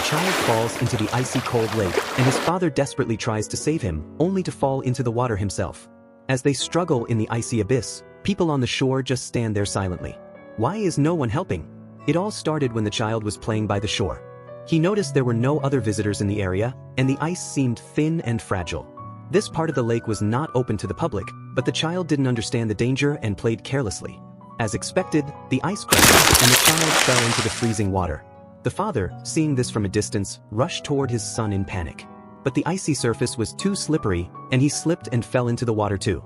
child falls into the icy cold lake, and his father desperately tries to save him, only to fall into the water himself. As they struggle in the icy abyss, people on the shore just stand there silently. Why is no one helping? It all started when the child was playing by the shore. He noticed there were no other visitors in the area, and the ice seemed thin and fragile. This part of the lake was not open to the public, but the child didn't understand the danger and played carelessly. As expected, the ice cracked, and the child fell into the freezing water. The father, seeing this from a distance, rushed toward his son in panic. But the icy surface was too slippery, and he slipped and fell into the water too.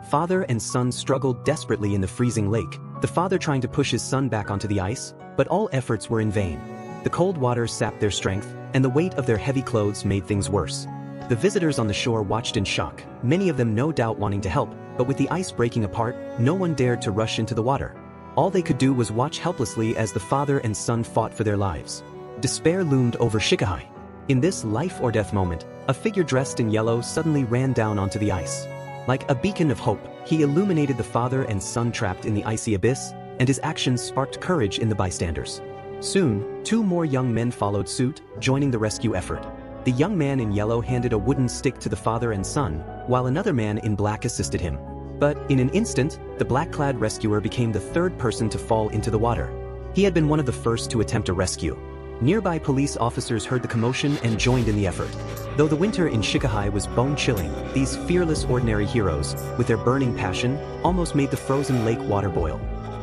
Father and son struggled desperately in the freezing lake, the father trying to push his son back onto the ice, but all efforts were in vain. The cold water sapped their strength, and the weight of their heavy clothes made things worse. The visitors on the shore watched in shock, many of them no doubt wanting to help, but with the ice breaking apart, no one dared to rush into the water. All they could do was watch helplessly as the father and son fought for their lives. Despair loomed over Shikahai. In this life-or-death moment, a figure dressed in yellow suddenly ran down onto the ice. Like a beacon of hope, he illuminated the father and son trapped in the icy abyss, and his actions sparked courage in the bystanders. Soon, 2 more young men followed suit, joining the rescue effort. The young man in yellow handed a wooden stick to the father and son, while another man in black assisted him. But, in an instant, the black-clad rescuer became the 3rd person to fall into the water. He had been one of the first to attempt a rescue. Nearby police officers heard the commotion and joined in the effort. Though the winter in Shikahai was bone-chilling, these fearless ordinary heroes, with their burning passion, almost made the frozen lake water boil.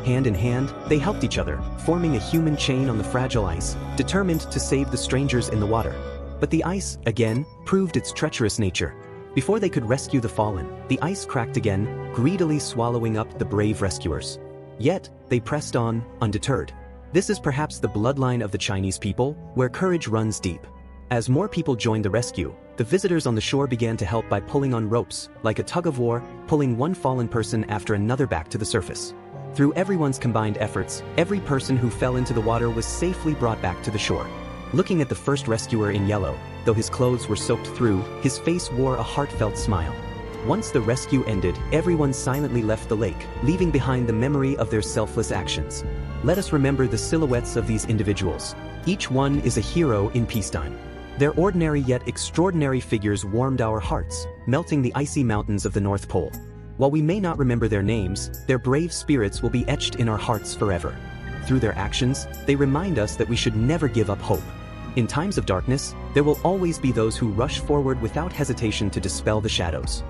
Hand in hand, they helped each other, forming a human chain on the fragile ice, determined to save the strangers in the water. But the ice, again, proved its treacherous nature. Before they could rescue the fallen, the ice cracked again, greedily swallowing up the brave rescuers. Yet, they pressed on, undeterred. This is perhaps the bloodline of the Chinese people, where courage runs deep. As more people joined the rescue, the visitors on the shore began to help by pulling on ropes, like a tug-of-war, pulling one fallen person after another back to the surface. Through everyone's combined efforts, every person who fell into the water was safely brought back to the shore. Looking at the first rescuer in yellow, though his clothes were soaked through, his face wore a heartfelt smile. Once the rescue ended, everyone silently left the lake, leaving behind the memory of their selfless actions. Let us remember the silhouettes of these individuals. Each one is a hero in peacetime. Their ordinary yet extraordinary figures warmed our hearts, melting the icy mountains of the North Pole. While we may not remember their names, their brave spirits will be etched in our hearts forever. Through their actions, they remind us that we should never give up hope. In times of darkness, there will always be those who rush forward without hesitation to dispel the shadows.